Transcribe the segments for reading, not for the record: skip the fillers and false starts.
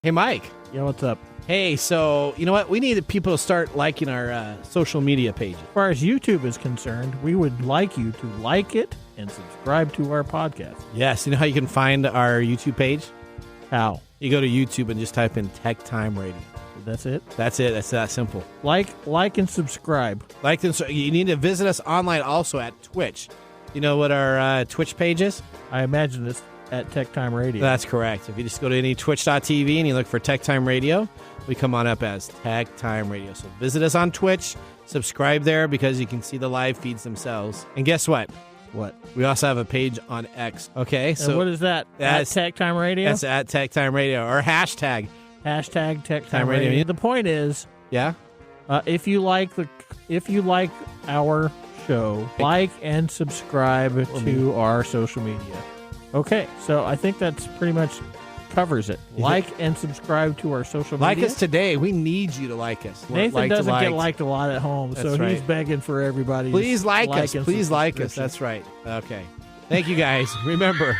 Hey, Mike. Yeah, what's up? Hey, so you know what? We need people to start liking our social media pages. As far as YouTube is concerned, we would like you to like it and subscribe to our podcast. Yes, you know how you can find our YouTube page? How? You go to YouTube and just type in Tech Time Radio. That's it? That's it. That's that simple. Like and subscribe. You need to visit us online also at Twitch. You know what our Twitch page is? I imagine it's at Tech Time Radio. That's correct. If you just go to any twitch.tv and you look for Tech Time Radio, we come on up as Tech Time Radio. So visit us on Twitch, subscribe there because you can see the live feeds themselves. And guess what? What? We also have a page on X. Okay, so what is that? At Tech Time Radio? That's at Tech Time Radio or hashtag Tech Time Radio. The point is, yeah, if you like our show, like and subscribe to our social media. Okay, so I think that's pretty much covers it. Like and subscribe to our social media. Like us today. We need you to like us. Nathan doesn't get liked a lot at home, so he's begging for everybody. Please like us. Please like us. That's right. Okay. Thank you, guys. Remember,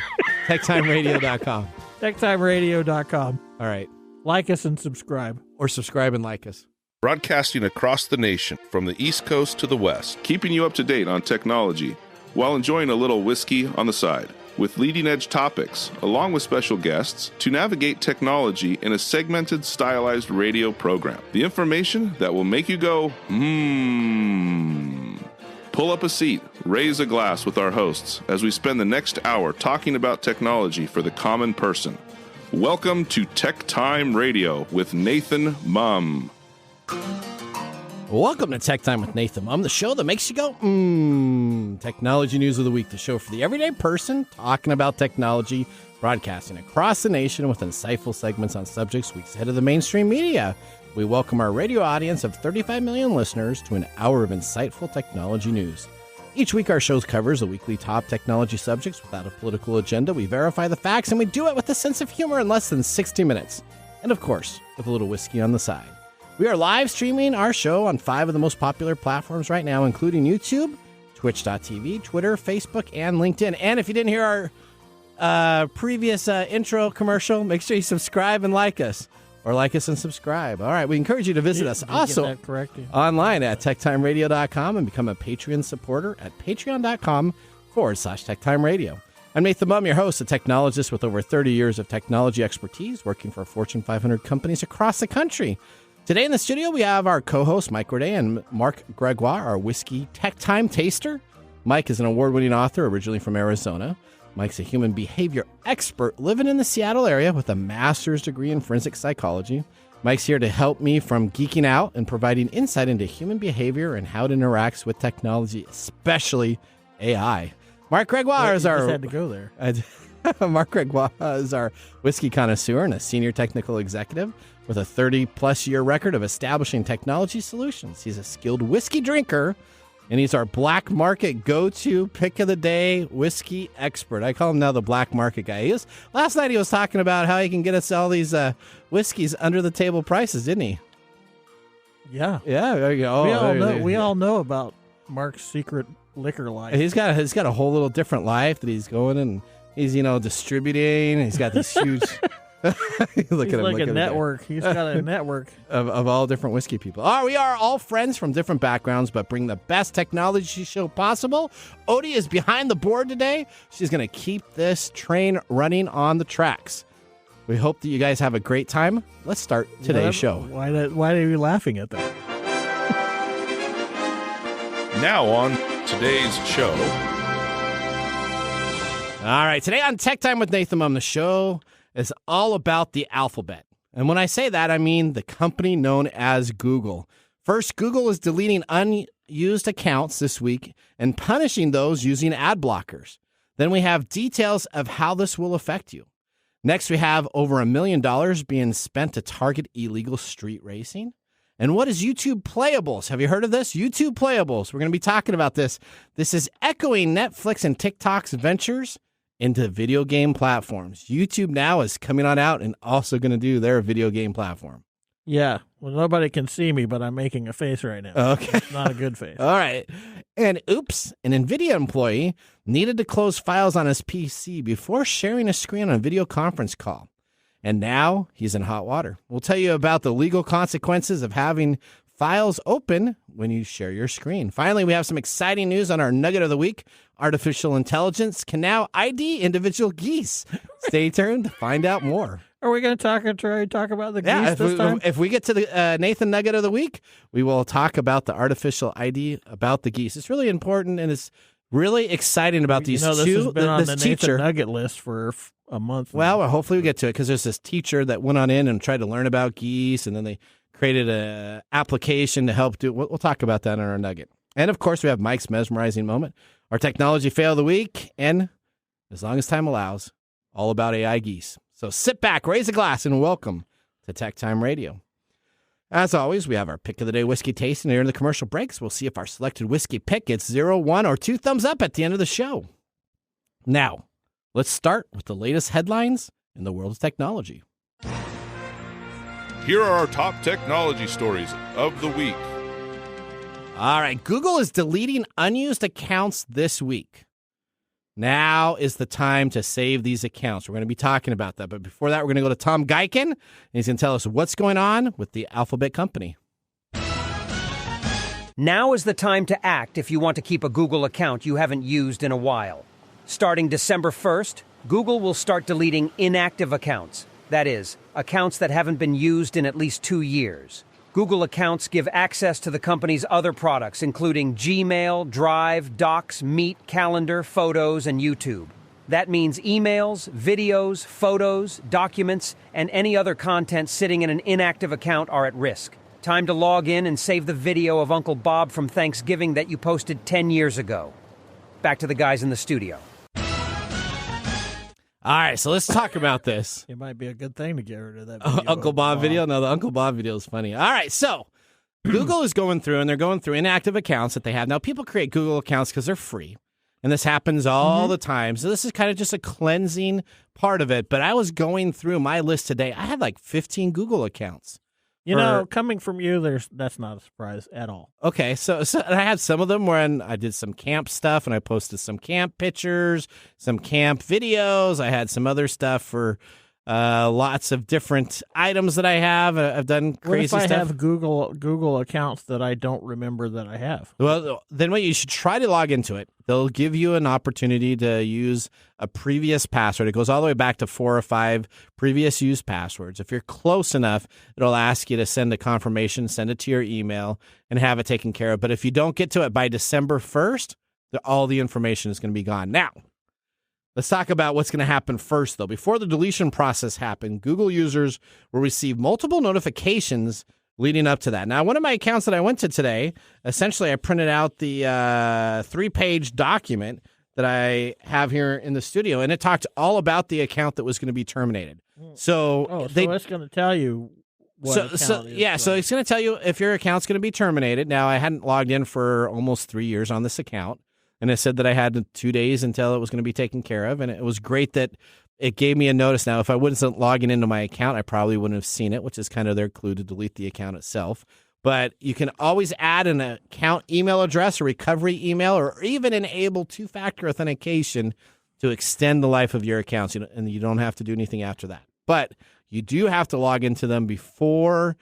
TechTimeRadio.com. TechTimeRadio.com. All right. Like us and subscribe. Or subscribe and like us. Broadcasting across the nation, from the East Coast to the West, keeping you up to date on technology, while enjoying a little whiskey on the side. With leading-edge topics, along with special guests, to navigate technology in a segmented, stylized radio program. The information that will make you go, Pull up a seat, raise a glass with our hosts as we spend the next hour talking about technology for the common person. Welcome to Tech Time Radio with Nathan Mum. Welcome to Tech Time with Nathan Mum, the show that makes you go, Technology News of the Week, the show for the everyday person talking about technology, broadcasting across the nation with insightful segments on subjects weeks ahead of the mainstream media. We welcome our radio audience of 35 million listeners to an hour of insightful technology news. Each week, our show covers the weekly top technology subjects without a political agenda. We verify the facts, and we do it with a sense of humor in less than 60 minutes. And of course, with a little whiskey on the side. We are live streaming our show on 5 of the most popular platforms right now, including YouTube, Twitch.tv, Twitter, Facebook, and LinkedIn. And if you didn't hear our previous intro commercial, make sure you subscribe and like us. Or like us and subscribe. All right, we encourage you to visit us also online at TechTimeRadio.com and become a Patreon supporter at Patreon.com/TechTimeRadio. I'm Nathan Mum, your host, a technologist with over 30 years of technology expertise, working for Fortune 500 companies across the country. Today in the studio, we have our co-hosts, Mike Roday and Marc Gregoire, our whiskey tech time taster. Mike is an award-winning author originally from Arizona. Mike's a human behavior expert living in the Seattle area with a master's degree in forensic psychology. Mike's here to help me from geeking out and providing insight into human behavior and how it interacts with technology, especially AI. Marc Gregoire is our... had to go there. Marc Gregoire is our whiskey connoisseur and a senior technical executive with a 30-plus year record of establishing technology solutions. He's a skilled whiskey drinker, and he's our black market go-to pick of the day whiskey expert. I call him now the black market guy. Last night he was talking about how he can get us all these whiskeys under the table prices, didn't he? Yeah. Yeah. There you go. We all know about Mark's secret liquor life. He's got a whole little different life that he's going and he's distributing. He's got these huge. He's like a network. He's got a network of all different whiskey people. We are all friends from different backgrounds, but bring the best technology show possible. Odie is behind the board today. She's going to keep this train running on the tracks. We hope that you guys have a great time. Let's start today's show. Why are you laughing at that? Now on today's show. All right, today on Tech Time with Nathan Mum, the show is all about the alphabet. And when I say that, I mean the company known as Google. First, Google is deleting unused accounts this week and punishing those using ad blockers. Then we have details of how this will affect you. Next, we have over $1 million being spent to target illegal street racing. And what is YouTube Playables? Have you heard of this? YouTube Playables. We're going to be talking about this. This is echoing Netflix and TikTok's ventures into video game platforms. YouTube now is coming on out and also going to do their video game platform. Yeah. Well, nobody can see me, but I'm making a face right now. Okay. It's not a good face. All right. And oops, an NVIDIA employee needed to close files on his PC before sharing a screen on a video conference call. and now he's in hot water. We'll tell you about the legal consequences of having files open when you share your screen. Finally, we have some exciting news on our nugget of the week. Artificial intelligence can now ID individual geese. Stay tuned to find out more. Are we going to talk about the geese this time? If we get to the Nathan Nugget of the week, we will talk about the artificial ID about the geese. It's really important, and it's really exciting about these this two. has been on the teacher, Nathan Nugget list for a month. Well, hopefully we get to it, because there's this teacher that went on in and tried to learn about geese, and then they created an application to help do. We'll talk about that in our nugget. And, of course, we have Mike's mesmerizing moment, our technology fail of the week, and as long as time allows, all about AI geese. So sit back, raise a glass, and welcome to Tech Time Radio. As always, we have our pick of the day whiskey tasting. During the commercial breaks, we'll see if our selected whiskey pick gets 0, 1, or 2 thumbs up at the end of the show. Now, let's start with the latest headlines in the world of technology. Here are our top technology stories of the week. All right, Google is deleting unused accounts this week. Now is the time to save these accounts. We're going to be talking about that. But before that, we're going to go to Tom Geiken, and he's going to tell us what's going on with the Alphabet company. Now is the time to act if you want to keep a Google account you haven't used in a while. Starting December 1st, Google will start deleting inactive accounts. That is, accounts that haven't been used in at least 2 years. Google accounts give access to the company's other products, including Gmail, Drive, Docs, Meet, Calendar, Photos, and YouTube. That means emails, videos, photos, documents, and any other content sitting in an inactive account are at risk. Time to log in and save the video of Uncle Bob from Thanksgiving that you posted 10 years ago. Back to the guys in the studio. All right, so let's talk about this. It might be a good thing to get rid of that video. Uncle Bob video? No, the Uncle Bob video is funny. All right, so Google is going through, and they're going through inactive accounts that they have. Now, people create Google accounts because they're free, and this happens all the time. So this is kind of just a cleansing part of it. But I was going through my list today. I had like 15 Google accounts. You know, coming from you, that's not a surprise at all. Okay, so I had some of them when I did some camp stuff, and I posted some camp pictures, some camp videos. I had some other stuff for lots of different items that I have. I've done crazy stuff. What if I have Google accounts that I don't remember that I have? Well, then what you should try to log into it. They'll give you an opportunity to use a previous password. It goes all the way back to 4 or 5 previous used passwords. If you're close enough, it'll ask you to send a confirmation, send it to your email, and have it taken care of. But if you don't get to it by December 1st, all the information is going to be gone. Now, let's talk about what's going to happen first, though. Before the deletion process happened, Google users will receive multiple notifications leading up to that. Now, one of my accounts that I went to today, essentially I printed out the 3-page document that I have here in the studio, and it talked all about the account that was going to be terminated. So it's going to tell you what account is. So it's going to tell you if your account's going to be terminated. Now, I hadn't logged in for almost 3 years on this account, and it said that I had 2 days until it was going to be taken care of, and it was great that it gave me a notice. Now, if I wasn't logging into my account, I probably wouldn't have seen it, which is kind of their clue to delete the account itself. But you can always add an account email address, a recovery email, or even enable 2-factor authentication to extend the life of your accounts, and you don't have to do anything after that. But you do have to log into them before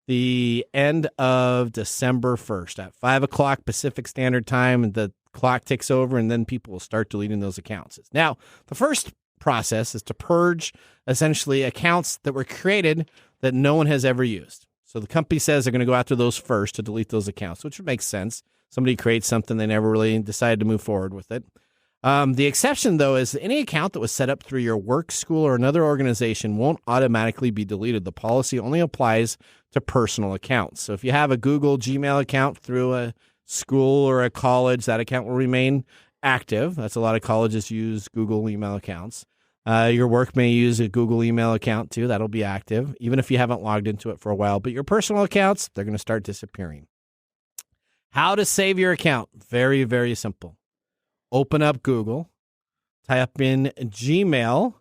the end of December 1st at 5 o'clock Pacific Standard Time, and the clock ticks over, and then people will start deleting those accounts. Now, the first process is to purge essentially accounts that were created that no one has ever used. So the company says they're going to go after those first to delete those accounts, which would make sense. Somebody creates something, they never really decided to move forward with it. The exception, though, is any account that was set up through your work, school, or another organization won't automatically be deleted. The policy only applies to personal accounts. So if you have a Google Gmail account through a school or a college, that account will remain active. That's a lot of colleges use Google email accounts. Your work may use a Google email account too. That'll be active, even if you haven't logged into it for a while. But your personal accounts, they're going to start disappearing. How to save your account? Very, very simple. Open up Google, type in Gmail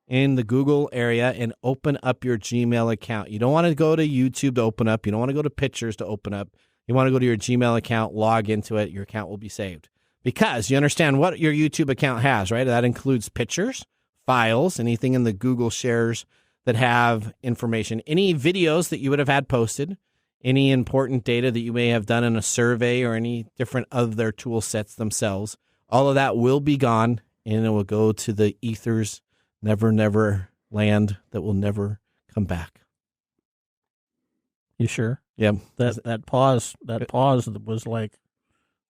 in the Google area, and open up your Gmail account. You don't want to go to YouTube to open up. You don't want to go to pictures to open up. You want to go to your Gmail account, log into it. Your account will be saved. Because you understand what your YouTube account has, right? That includes pictures, files, anything in the Google shares that have information, any videos that you would have had posted, any important data that you may have done in a survey or any different of their tool sets themselves. All of that will be gone, and it will go to the ether's never land that will never come back. You sure? Yeah. That pause was like,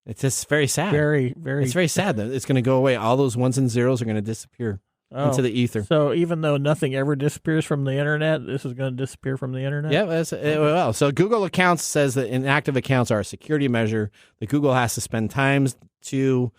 it's just very sad. Very. It's very sad that it's going to go away. All those ones and zeros are going to disappear into the ether. So even though nothing ever disappears from the internet, this is going to disappear from the internet? Yeah, well, so Google accounts says that inactive accounts are a security measure that Google has to spend time to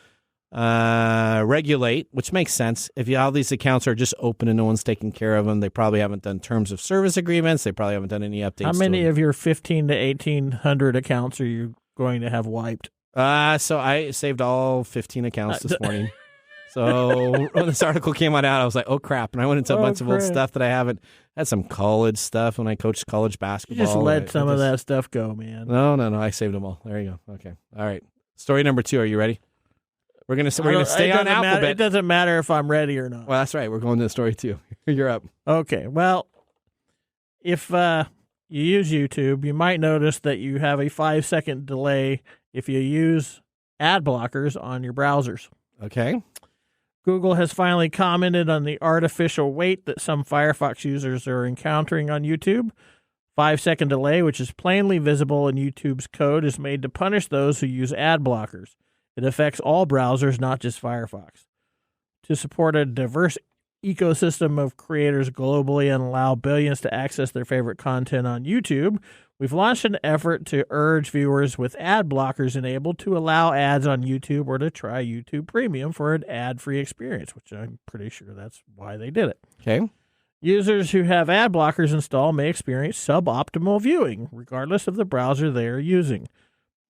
regulate, which makes sense. If all these accounts are just open and no one's taking care of them, they probably haven't done terms of service agreements. They probably haven't done any updates. How many of your 1,500 to 1,800 accounts are you going to have wiped? So I saved all 15 accounts this morning. So when this article came out, I was like, oh, crap. And I went into a bunch of old stuff that I haven't. I had some college stuff when I coached college basketball. You just let some of that stuff go, man. No. I saved them all. There you go. Okay. All right. Story number 2. Are you ready? We're gonna stay on Alphabet. It doesn't matter if I'm ready or not. Well, that's right. We're going to story 2. You're up. Okay. Well, if you use YouTube, you might notice that you have a 5-second delay if you use ad blockers on your browsers. Okay. Google has finally commented on the artificial wait that some Firefox users are encountering on YouTube. 5-second delay, which is plainly visible in YouTube's code, is made to punish those who use ad blockers. It affects all browsers, not just Firefox. To support a diverse ecosystem of creators globally and allow billions to access their favorite content on YouTube, we've launched an effort to urge viewers with ad blockers enabled to allow ads on YouTube or to try YouTube Premium for an ad-free experience, which I'm pretty sure that's why they did it. Okay. Users who have ad blockers installed may experience suboptimal viewing, regardless of the browser they are using.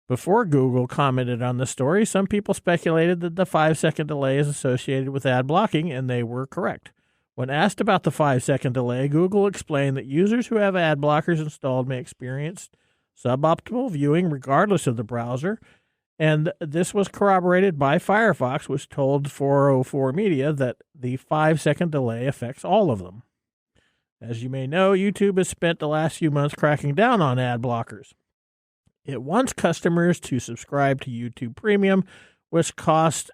Before Google commented on the story, some people speculated that the 5-second delay is associated with ad blocking, and they were correct. When asked about the 5-second delay, Google explained that users who have ad blockers installed may experience suboptimal viewing regardless of the browser, and this was corroborated by Firefox, which told 404 Media that the 5-second delay affects all of them. As you may know, YouTube has spent the last few months cracking down on ad blockers. It wants customers to subscribe to YouTube Premium, which costs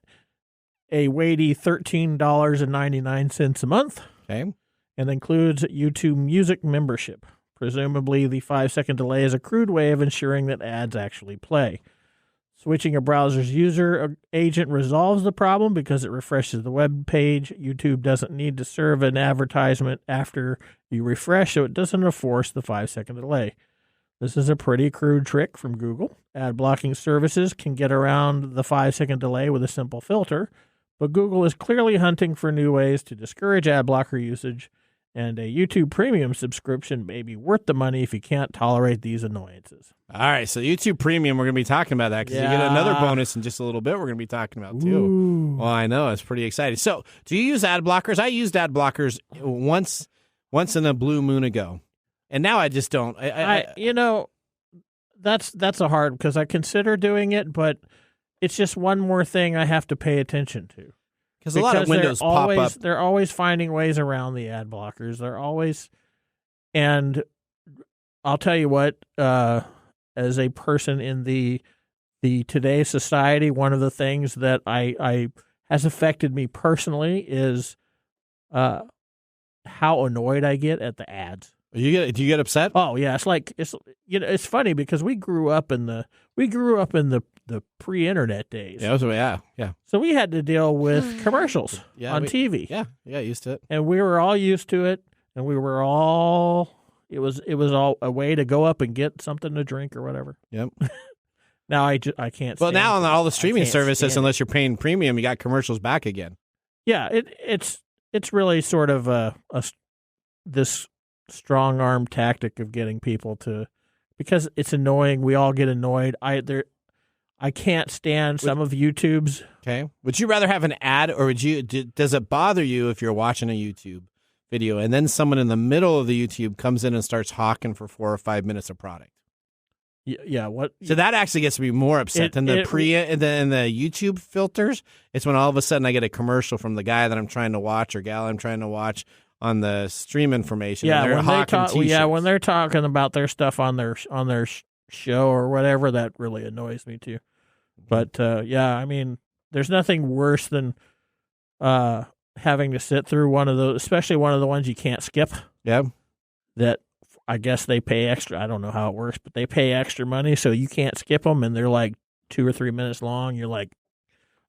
a weighty $13.99 a month, okay, and includes YouTube Music membership. Presumably, the 5-second delay is a crude way of ensuring that ads actually play. Switching a browser's user agent resolves the problem because it refreshes the web page. YouTube doesn't need to serve an advertisement after you refresh, so it doesn't enforce the 5-second delay. This is a pretty crude trick from Google. Ad blocking services can get around the 5-second delay with a simple filter, but Google is clearly hunting for new ways to discourage ad blocker usage, and a YouTube Premium subscription may be worth the money if you can't tolerate these annoyances. All right, so YouTube Premium, we're going to be talking about that because you get another bonus in just a little bit we're going to be talking about too. Ooh. Well, I know. It's pretty exciting. So do you use ad blockers? I used ad blockers once in a blue moon ago. And now I just don't. That's a hard because I consider doing it, but it's just one more thing I have to pay attention to. Because a lot of windows pop up. They're always finding ways around the ad blockers. They're always, and I'll tell you what, as a person in the today's society, one of the things that I has affected me personally is how annoyed I get at the ads. Do you get upset? Oh yeah, it's funny because we grew up in the pre-internet days. Yeah. So we had to deal with commercials on TV. Yeah, used to it. And we were all used to it, and we were all it was all a way to go up and get something to drink or whatever. Yep. Now I can't. Well, now on all the streaming services, unless you're paying premium, you got commercials back again. Yeah, it's really sort of this strong arm tactic of getting people to, because it's annoying. We all get annoyed. I can't stand some of YouTube's. Okay. Would you rather have an ad, or does it bother you if you're watching a YouTube video and then someone in the middle of the YouTube comes in and starts hawking for 4 or 5 minutes of product? Yeah. What? So that actually gets me more upset than the YouTube filters. It's when all of a sudden I get a commercial from the guy that I'm trying to watch or gal I'm trying to watch on the stream information. Yeah, and they're when they hawking talk, t-shirts. when they're talking about their stuff on their show or whatever, that really annoys me too. But yeah, I mean, there's nothing worse than having to sit through one of those, especially one of the ones you can't skip. Yeah. That I guess they pay extra. I don't know how it works, but they pay extra money, so you can't skip them, and they're like 2 or 3 minutes long. You're like,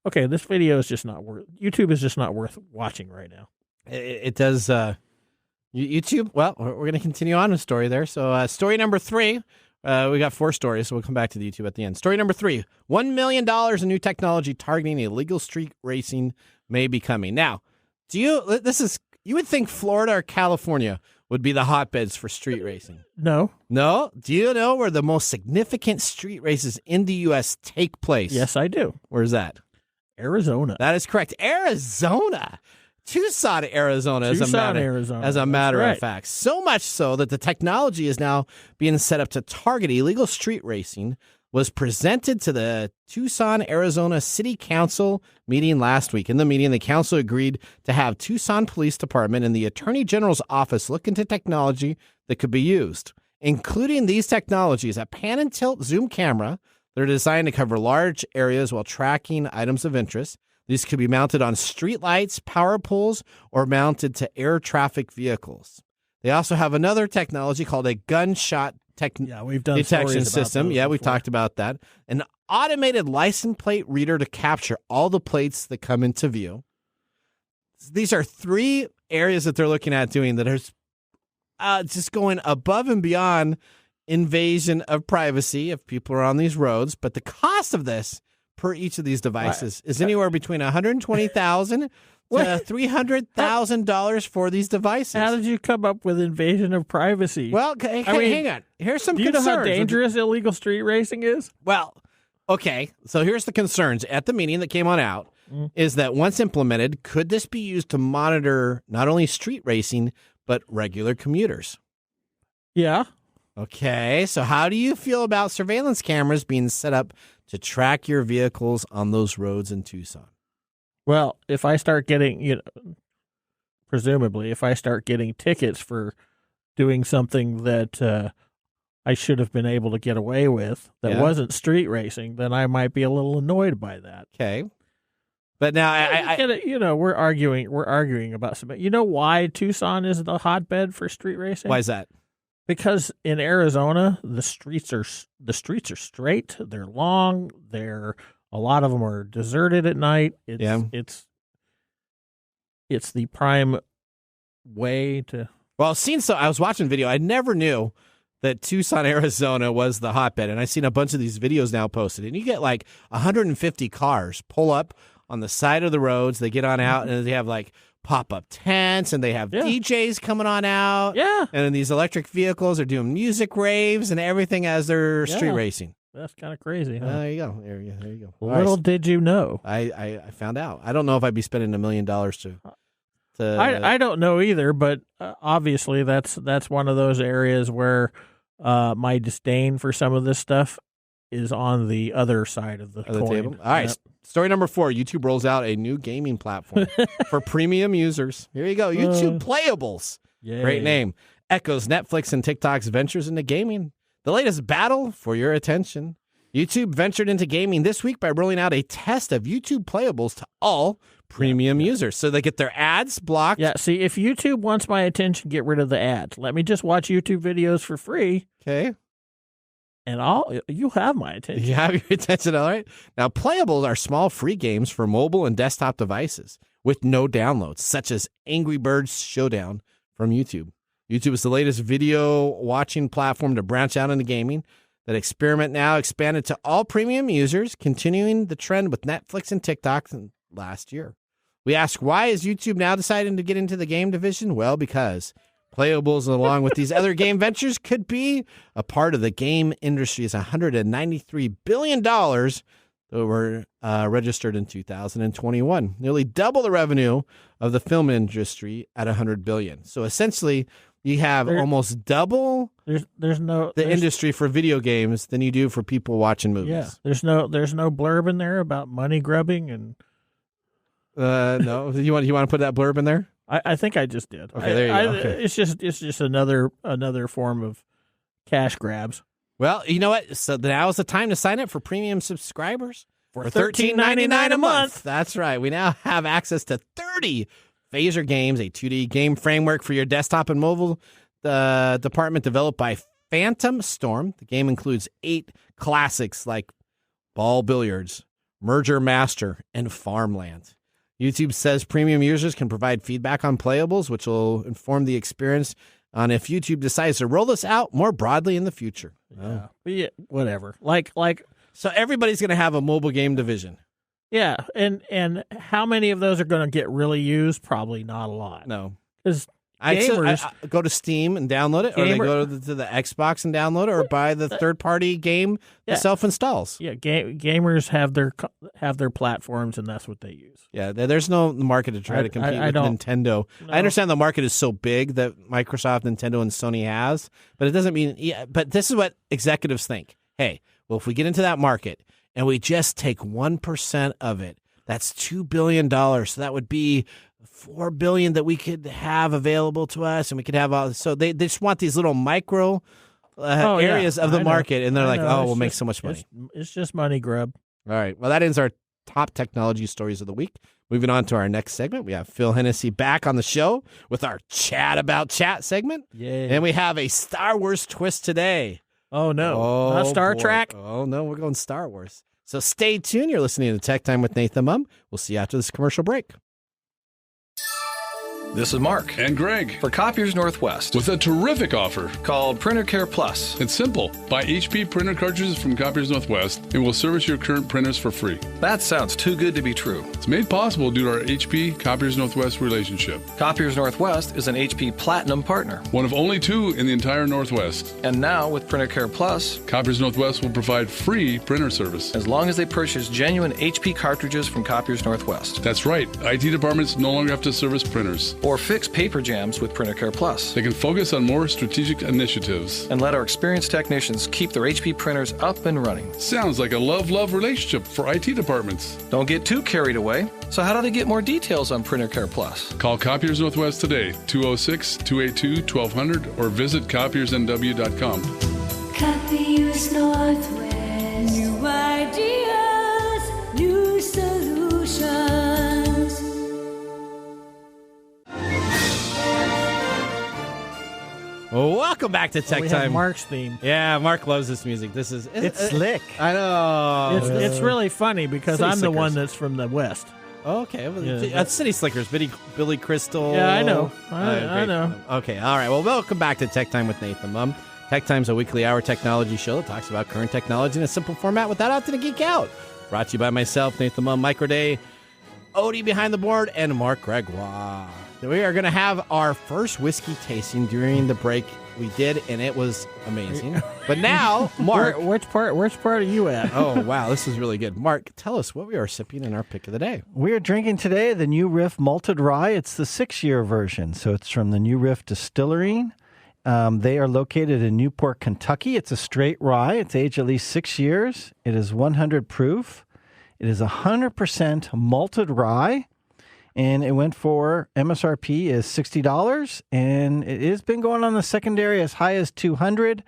okay, this video is just not worth. YouTube is just not worth watching right now. It does. YouTube. Well, we're going to continue on with story there. So, story number 3. We got 4 stories, so we'll come back to the YouTube at the end. Story number 3: $1 million in new technology targeting illegal street racing may be coming. Now, you would think Florida or California would be the hotbeds for street racing. No. Do you know where the most significant street races in the U.S. take place? Yes, I do. Where's that? Arizona. That is correct. Arizona. Tucson, Arizona, as a matter of fact. So much so that the technology is now being set up to target illegal street racing. Was presented to the Tucson, Arizona City Council meeting last week. In the meeting, the council agreed to have Tucson Police Department and the Attorney General's office look into technology that could be used, including these technologies: a pan and tilt zoom camera that are designed to cover large areas while tracking items of interest. These could be mounted on streetlights, power poles, or mounted to air traffic vehicles. They also have another technology called a gunshot we've done detection system. Yeah, we've before. talked about that. An automated license plate reader to capture all the plates that come into view. These are 3 areas that they're looking at doing that are just going above and beyond invasion of privacy if people are on these roads. But the cost of this per each of these devices is anywhere between $120,000 to $300,000 for these devices. How did you come up with invasion of privacy? Well, hang on. Here's some concerns. Do you know how dangerous illegal street racing is? Well, okay. So here's the concerns at the meeting that came on out is that once implemented, could this be used to monitor not only street racing, but regular commuters? Yeah. Okay. So how do you feel about surveillance cameras being set up to track your vehicles on those roads in Tucson? Well, if I start getting, presumably, if I start getting tickets for doing something that I should have been able to get away with that wasn't street racing, then I might be a little annoyed by that. Okay. But now we're arguing about something. You know why Tucson is the hotbed for street racing? Why is that? Because in Arizona, the streets are straight, they're long, a lot of them are deserted at night. It's the prime way to. Well, I was watching video. I never knew that Tucson, Arizona was the hotbed, and I've seen a bunch of these videos now posted. And you get like 150 cars pull up on the side of the roads. They get on out, and they have like pop-up tents, and they have DJs coming on out. Yeah, and then these electric vehicles are doing music raves and everything as they're street racing. That's kind of crazy. Huh? There you go. There you go. Little did you know. I found out. I don't know if I'd be spending $1 million to. I don't know either, but obviously that's one of those areas where my disdain for some of this stuff is on the other side of the coin. Table. All right. Yep. Story number 4: YouTube rolls out a new gaming platform for premium users. Here you go. YouTube Playables. Yay. Great name. Echoes Netflix and TikTok's ventures into gaming. The latest battle for your attention. YouTube ventured into gaming this week by rolling out a test of YouTube Playables to all premium users, so they get their ads blocked. Yeah, see, if YouTube wants my attention, get rid of the ads. Let me just watch YouTube videos for free. Okay. And you'll have my attention. You have your attention, all right? Now, Playables are small free games for mobile and desktop devices with no downloads, such as Angry Birds Showdown from YouTube. YouTube is the latest video watching platform to branch out into gaming. That experiment now expanded to all premium users, continuing the trend with Netflix and TikTok last year. We ask, why is YouTube now deciding to get into the game division? Well, because Playables, along with these other game ventures, could be a part of the game industry's $193 billion that were registered in 2021, nearly double the revenue of the film industry at $100 billion. So essentially, you have almost double the industry for video games than you do for people watching movies. Yeah, there's no blurb in there about money grubbing and. No, you want to put that blurb in there? I think I just did. Okay, there you go. Okay. It's just another form of cash grabs. Well, you know what? So now is the time to sign up for premium subscribers For $13.99 a month. That's right. We now have access to 30 Phaser games, a 2D game framework for your desktop and mobile department developed by Phantom Storm. The game includes 8 classics like Ball Billiards, Merger Master, and Farmland. YouTube says premium users can provide feedback on playables, which will inform the experience on if YouTube decides to roll this out more broadly in the future. Yeah, but yeah, whatever. Like, so everybody's going to have a mobile game division. Yeah, and how many of those are going to get really used? Probably not a lot. No, because I gamers go to Steam and download it, or they go to the Xbox and download it, or buy the third-party game that self-installs. Yeah, gamers have their platforms, and that's what they use. Yeah, there's no market to try to compete with Nintendo. No. I understand the market is so big that Microsoft, Nintendo, and Sony has, but it doesn't mean. Yeah, but this is what executives think. Hey, well, if we get into that market and we just take 1% of it, that's $2 billion. So that would be $4 billion that we could have available to us, and we could have all. So they just want these little micro areas of the market, and they're like, "Oh, we'll make so much money." It's just money grub. All right. Well, that ends our top technology stories of the week. Moving on to our next segment, we have Phil Hennessy back on the show with our Chat About Chat segment. Yeah. And we have a Star Wars twist today. Oh, no. Not Star Trek? Oh, no. We're going Star Wars. So stay tuned. You're listening to Tech Time with Nathan Mum. We'll see you after this commercial break. This is Marc and Greg for Copiers Northwest with a terrific offer called Printer Care Plus. It's simple. Buy HP printer cartridges from Copiers Northwest and we'll service your current printers for free. That sounds too good to be true. It's made possible due to our HP Copiers Northwest relationship. Copiers Northwest is an HP Platinum partner, one of only 2 in the entire Northwest. And now with Printer Care Plus, Copiers Northwest will provide free printer service as long as they purchase genuine HP cartridges from Copiers Northwest. That's right. IT departments no longer have to service printers or fix paper jams with Printer Care Plus. They can focus on more strategic initiatives and let our experienced technicians keep their HP printers up and running. Sounds like a love-love relationship for IT departments. Don't get too carried away. So how do they get more details on Printer Care Plus? Call Copiers Northwest today, 206-282-1200, or visit copiersnw.com. Copiers Northwest. New ideas, new solutions. Well, welcome back to Tech we Time. have Marc's theme. Yeah, Marc loves this music. It's slick. I know. It's really funny because City I'm the Slickers. one that's from the West. Okay, well, Yeah, that's City Slickers. Billy Crystal. Yeah, I know. Great. I know. Okay, all right. Well, welcome back to Tech Time with Nathan Mum. Tech Time's a weekly hour technology show that talks about current technology in a simple format without having to geek out. Brought to you by myself, Nathan Mum, Microday, Odie behind the board, and Marc Gregoire. We are going to have our first whiskey tasting during the break we did, and it was amazing. But now, Marc. Which part are you at? Oh, wow. This is really good. Marc, tell us what we are sipping in our pick of the day. We are drinking today the New Riff Malted Rye. It's the 6-year version, so it's from the New Riff Distillery. They are located in Newport, Kentucky. It's a straight rye. It's aged at least 6 years. It is 100 proof. It is 100% malted rye. And it went for MSRP is $60, and it has been going on the secondary as high as $200,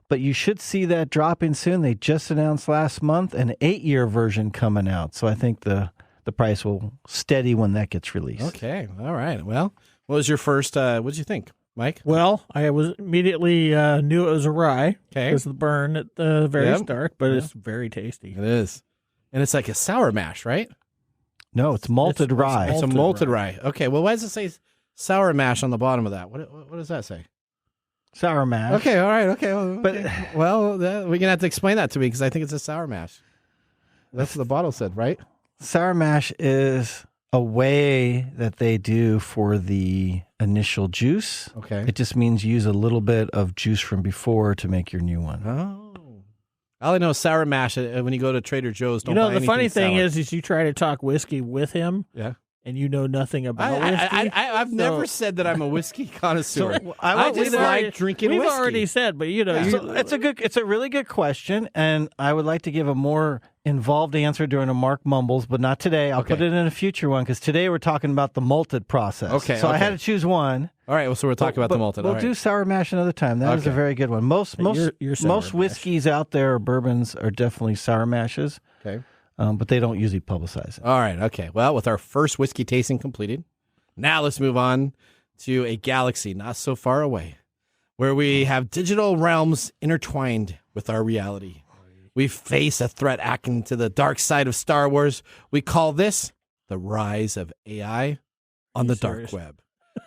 but you should see that dropping soon. They just announced last month an 8-year version coming out, so I think the price will steady when that gets released. Okay, all right. Well, what was your first, what did you think, Mike? Well, I was immediately knew it was a rye because of the burn at the very start, but it's very tasty. It is. And it's like a sour mash, right? No, it's malted rye. It's a malted rye. Okay, well, why does it say sour mash on the bottom of that? What does that say? Sour mash. Okay, all right, okay. Well, we're going to have to explain that to me because I think it's a sour mash. That's what the bottle said, right? Sour mash is a way that they do for the initial juice. Okay. It just means use a little bit of juice from before to make your new one. Oh. All I know is sour mash when you go to Trader Joe's. Don't buy the funny anything thing sour. is you try to talk whiskey with him. Yeah. and you know nothing about whiskey. I've never said that I'm a whiskey connoisseur. So, I just like drinking we've whiskey. already said, but it's a really good question, and I would like to give a more involved answer during a Marc Mumbles, but not today. I'll put it in a future one because today we're talking about the malted process. Okay. So I had to choose one. All right. Well, so we're talking about the malted. We'll do sour mash another time. That is a very good one. Most whiskeys out there, or bourbons, are definitely sour mashes. Okay. But they don't usually publicize it. All right. Okay. Well, with our first whiskey tasting completed, now let's move on to a galaxy not so far away, where we have digital realms intertwined with our reality. We face a threat akin to the dark side of Star Wars. We call this the rise of AI on the dark web.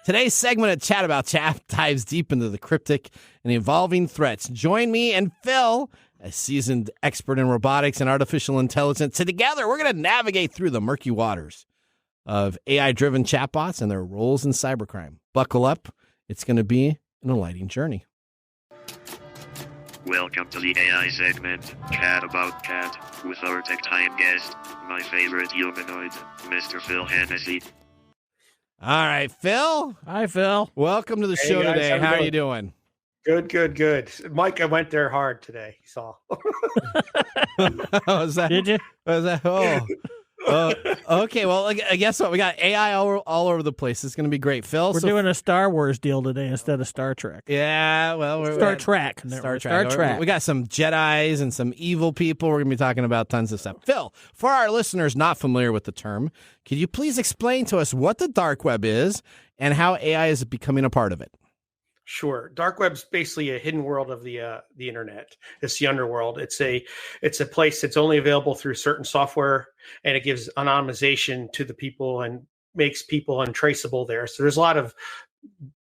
Today's segment of Chat About Chat dives deep into the cryptic and evolving threats. Join me and Phil, a seasoned expert in robotics and artificial intelligence. So together, we're going to navigate through the murky waters of AI-driven chatbots and their roles in cybercrime. Buckle up. It's going to be an enlightening journey. Welcome to the AI segment, Chat About Chat, with our tech time guest, my favorite humanoid, Mr. Phil Hennessy. All right, Phil. Hi, Phil. Welcome to the show guys, today. How are you doing? Good. Mike, I went there hard today. You saw. Was that? Did you? Was that? Okay. Well, guess what? We got AI all over the place. It's going to be great, Phil. We're doing a Star Wars deal today instead of Star Trek. Yeah. Well, Star Trek. Star Trek. We got some Jedis and some evil people. We're going to be talking about tons of stuff. Phil, for our listeners not familiar with the term, could you please explain to us what the dark web is and how AI is becoming a part of it? Sure. Dark web's basically a hidden world of the internet. It's the underworld. It's a place that's only available through certain software, and it gives anonymization to the people and makes people untraceable there. So there's a lot of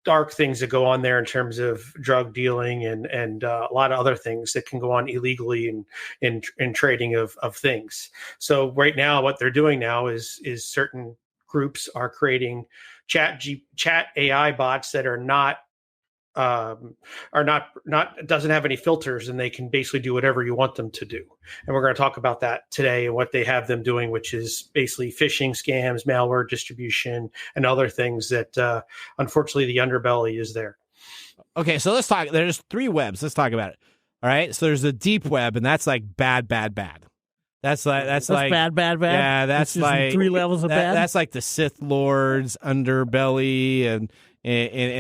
dark things that go on there in terms of drug dealing and a lot of other things that can go on illegally in trading of things. So right now, what they're doing now is certain groups are creating chat AI bots that are not doesn't have any filters, and they can basically do whatever you want them to do. And we're going to talk about that today and what they have them doing, which is basically phishing scams, malware distribution, and other things that unfortunately the underbelly is there. Okay, so let's talk. There's three webs. Let's talk about it. All right, so there's the deep web, and that's like bad. That's like bad. Yeah, that's like 3 levels of bad. That's like the Sith Lord's underbelly and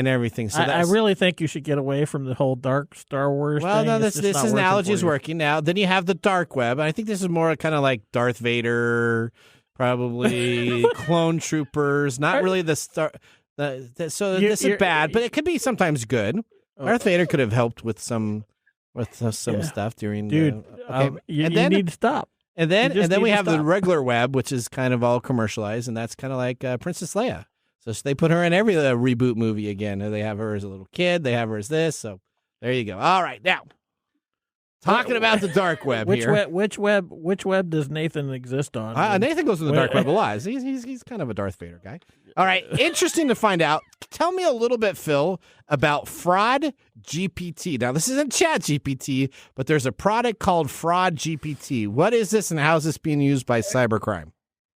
everything. So I really think you should get away from the whole dark Star Wars thing. Well, no, this analogy is working now. Then you have the dark web. I think this is more kind of like Darth Vader, probably clone troopers. Not really the star. This is bad, but it could be sometimes good. Darth Vader could have helped with some stuff during. Dude, you need to stop. And then we have the regular web, which is kind of all commercialized, and that's kind of like Princess Leia. So they put her in every reboot movie again. They have her as a little kid. They have her as this. So there you go. All right, now talking about the dark web here. Which web does Nathan exist on? Nathan goes to the dark web a lot. He's kind of a Darth Vader guy. All right, interesting to find out. Tell me a little bit, Phil, about FraudGPT. Now, this isn't ChatGPT, but there's a product called FraudGPT. What is this, and how is this being used by cybercrime?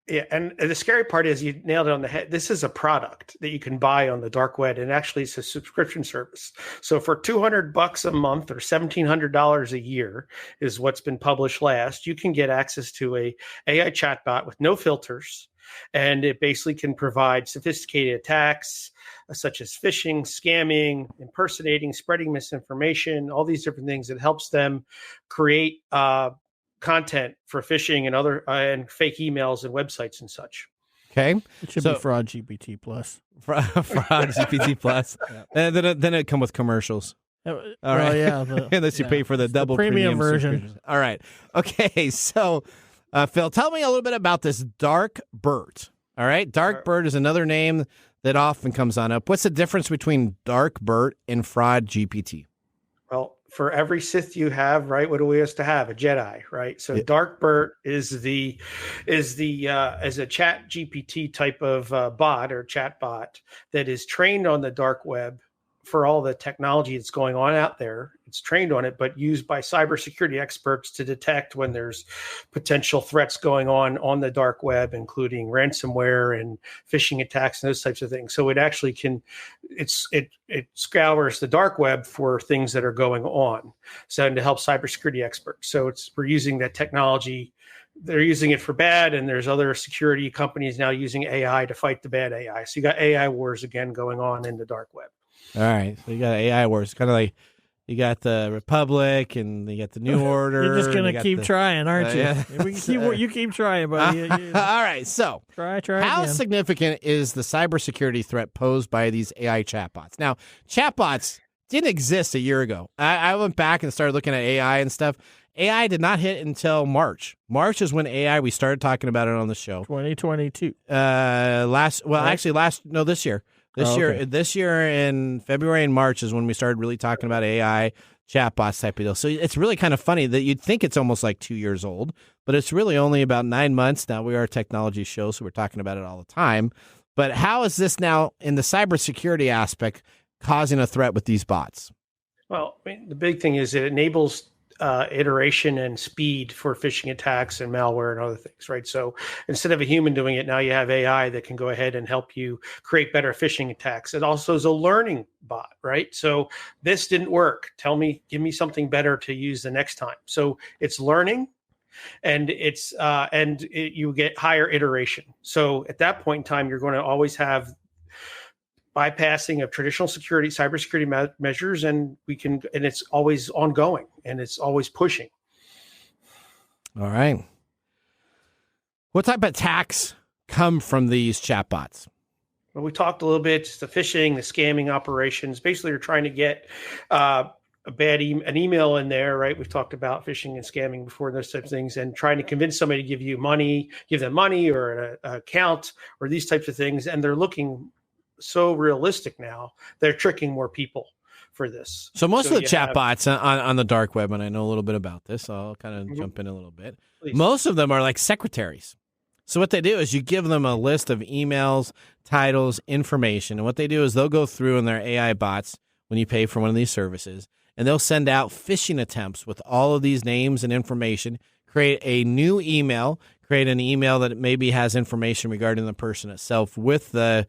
Yeah, and the scary part is you nailed it on the head. This is a product that you can buy on the dark web, and actually it's a subscription service. So for $200 a month or $1,700 a year is what's been published last, you can get access to a AI chatbot with no filters, and it basically can provide sophisticated attacks such as phishing, scamming, impersonating, spreading misinformation, all these different things. It helps them create content for phishing and other and fake emails and websites and such. Okay, it should be FraudGPT Plus. FraudGPT Plus. Yeah. Then it come with commercials. All right, yeah, unless you pay for the double premium version. All right, okay. So, Phil, tell me a little bit about this Dark Bert. All right, Dark Bert is another name that often comes on up. What's the difference between Dark Bert and FraudGPT? Well, for every Sith you have, right? What do we used to have? A Jedi, right? So Dark Bert is a Chat GPT type of bot or chat bot that is trained on the dark web for all the technology that's going on out there. It's trained on it, but used by cybersecurity experts to detect when there's potential threats going on the dark web, including ransomware and phishing attacks and those types of things. So it actually it scours the dark web for things that are going on. So, and to help cybersecurity experts. So we're using that technology. They're using it for bad, and there's other security companies now using AI to fight the bad AI. So you got AI wars again going on in the dark web. All right, so you got AI wars, kind of like you got the Republic and you got the New Order. You're just gonna keep trying, aren't you? Yeah. You keep trying, buddy. All right, so try. How again. significant is the cybersecurity threat posed by these AI chatbots? Now, chatbots didn't exist a year ago. I went back and started looking at AI and stuff. AI did not hit until March. March is when we started talking about it on the show. 2022. This year. This year in February and March is when we started really talking about AI chatbots type of deal. So it's really kind of funny that you'd think it's almost like 2 years old, but it's really only about 9 months. Now we are a technology show, so we're talking about it all the time. But how is this now in the cybersecurity aspect causing a threat with these bots? Well, I mean, the big thing is it enables iteration and speed for phishing attacks and malware and other things, right? So instead of a human doing it, now you have AI that can go ahead and help you create better phishing attacks. It also is a learning bot, right? So this didn't work. Give me something better to use the next time. So it's learning, and you get higher iteration. So at that point in time, you're going to always have bypassing of traditional cybersecurity measures, and it's always ongoing and it's always pushing. All right. What type of attacks come from these chatbots? Well, we talked a little bit, just the phishing, the scamming operations. Basically, you're trying to get an email in there, right? We've talked about phishing and scamming before, those types of things, and trying to convince somebody to give them money or an account or these types of things. And they're looking so realistic now, they're tricking more people for this. So most of the chatbots on the dark web, and I know a little bit about this, so I'll kind of jump in a little bit. Please. Most of them are like secretaries. So what they do is you give them a list of emails, titles, information, and what they do is they'll go through in their AI bots when you pay for one of these services, and they'll send out phishing attempts with all of these names and information, create a new email, create an email that maybe has information regarding the person itself with the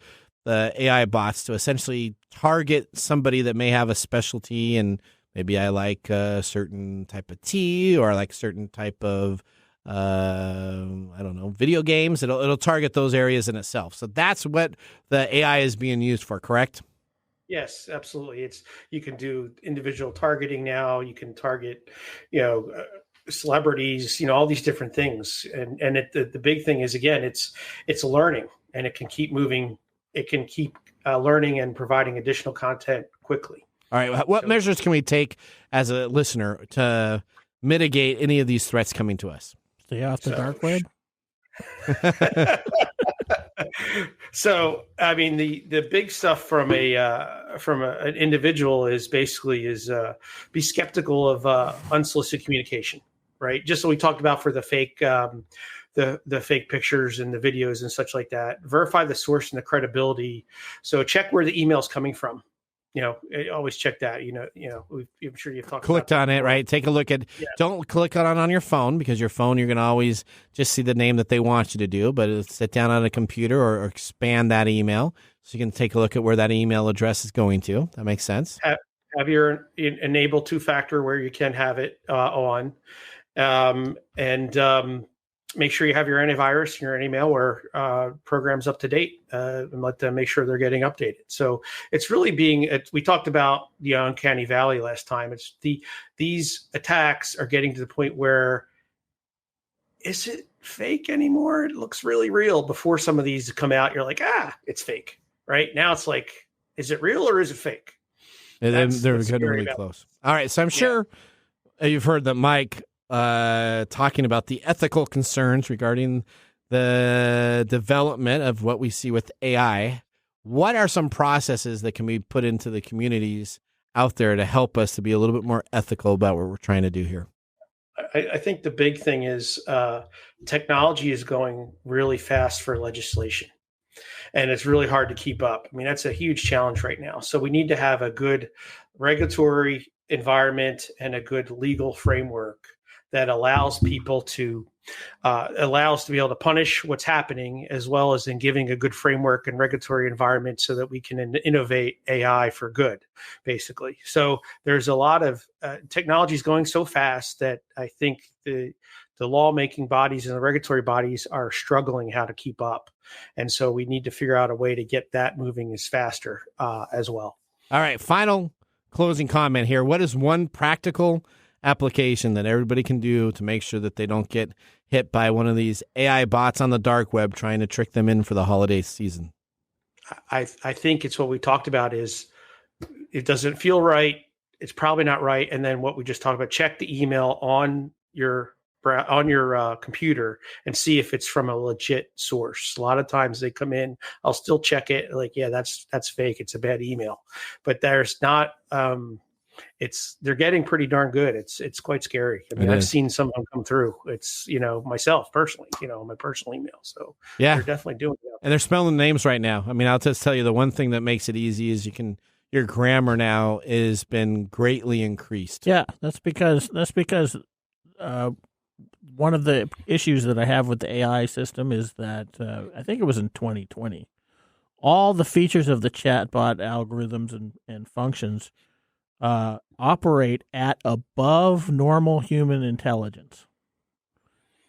AI bots to essentially target somebody that may have a specialty, and maybe I like a certain type of tea, or I like a certain type of video games. It'll target those areas in itself. So that's what the AI is being used for, correct? Yes, absolutely. You can do individual targeting now. You can target, celebrities, all these different things. And the big thing is, again, it's learning, and it can keep moving. It can keep learning and providing additional content quickly. All right. What measures can we take as a listener to mitigate any of these threats coming to us? Stay off the dark web. So, I mean, the big stuff from an individual is be skeptical of unsolicited communication, right? Just so we talked about for the fake. The fake pictures and the videos and such like that. Verify the source and the credibility. So check where the email's coming from. Always check that. I'm sure you've talked. Clicked on it, right? Take a look at. Yeah. Don't click on your phone, because your phone, you're going to always just see the name that they want you to do. But sit down on a computer or expand that email, so you can take a look at where that email address is going to. That makes sense. Have your enable two-factor where you can have it on, and make sure you have your antivirus in your email where programs up to date, and let them make sure they're getting updated. So it's really we talked about the uncanny valley last time. It's these attacks are getting to the point where, is it fake anymore? It looks really real. Before some of these come out, you're like, it's fake. Right now, it's like, is it real or is it fake? They're getting really close. All right, so I'm sure you've heard that Mike talking about the ethical concerns regarding the development of what we see with AI. What are some processes that can be put into the communities out there to help us to be a little bit more ethical about what we're trying to do here? I think the big thing is technology is going really fast for legislation. and it's really hard to keep up. I mean, that's a huge challenge right now. So we need to have a good regulatory environment and a good legal framework that allows people to be able to punish what's happening, as well as in giving a good framework and regulatory environment so that we can innovate AI for good, basically. So there's a lot of technology is going so fast that I think the lawmaking bodies and the regulatory bodies are struggling how to keep up. And so we need to figure out a way to get that moving as faster as well. All right, final closing comment here. What is one practical application that everybody can do to make sure that they don't get hit by one of these AI bots on the dark web trying to trick them in for the holiday season? I think it's what we talked about is it doesn't feel right. It's probably not right. And then what we just talked about, check the email on your computer and see if it's from a legit source. A lot of times they come in, I'll still check it. Like, yeah, that's fake. It's a bad email, but there's not, they're getting pretty darn good. It's quite scary. I mean, I've seen some of them come through. It's, myself personally, my personal email. So yeah, they're definitely doing it. And they're spelling names right now. I mean, I'll just tell you, the one thing that makes it easy is your grammar now has been greatly increased. Yeah, that's because one of the issues that I have with the AI system is that I think it was in 2020, all the features of the chatbot algorithms and functions operate at above normal human intelligence.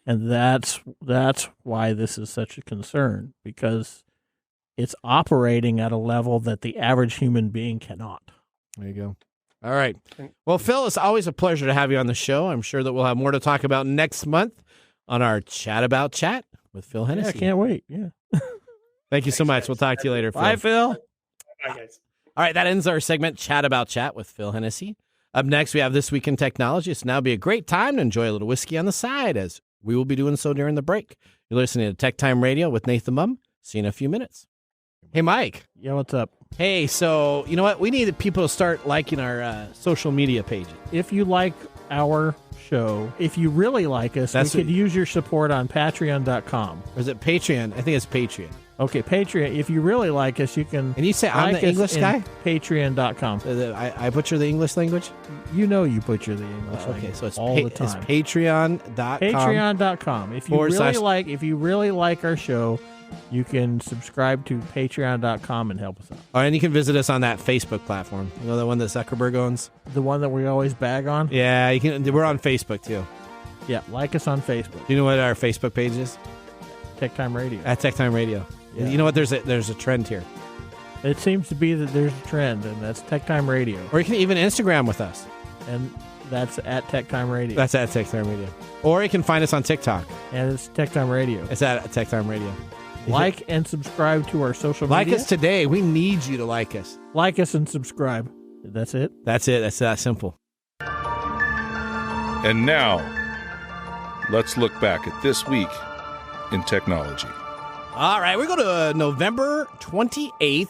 And that's why this is such a concern, because it's operating at a level that the average human being cannot. There you go. All right. Well, Phil, it's always a pleasure to have you on the show. I'm sure that we'll have more to talk about next month on our Chat About Chat with Phil Hennessy. Yeah, I can't wait. Yeah. Thank you so much. We'll talk to you later, Phil. Bye, Phil. Bye, guys. All right, that ends our segment, Chat About Chat with Phil Hennessy. Up next, we have This Week in Technology. So now be a great time to enjoy a little whiskey on the side, as we will be doing so during the break. You're listening to Tech Time Radio with Nathan Mum. See you in a few minutes. Hey, Mike. Yeah, what's up? Hey, so you know what? We need people to start liking our social media pages. If you like our show, if you really like us, we could use your support on patreon.com. Or is it Patreon? I think it's Patreon. Okay, Patreon. If you really like us, you can. And you say I'm the English guy? Patreon.com. I butcher the English language? You butcher the English language. Okay, so it's all the time. It's Patreon.com. Patreon.com. If you really like our show, you can subscribe to Patreon.com and help us out. Oh, and you can visit us on that Facebook platform. You know, the one that Zuckerberg owns? The one that we always bag on? Yeah, you can. We're on Facebook, too. Yeah, like us on Facebook. Do you know what our Facebook page is? Tech Time Radio. At Tech Time Radio. Yeah. You know what? There's a trend here. It seems to be that there's a trend, and that's Tech Time Radio. Or you can even Instagram with us. And that's at Tech Time Radio. That's at Tech Time Radio. Or you can find us on TikTok. And it's Tech Time Radio. It's at Tech Time Radio. Like and subscribe to our social media. Like us today. We need you to like us. Like us and subscribe. That's it? That's it. That's that simple. And now, let's look back at this week in technology. All right, we go to November 28th,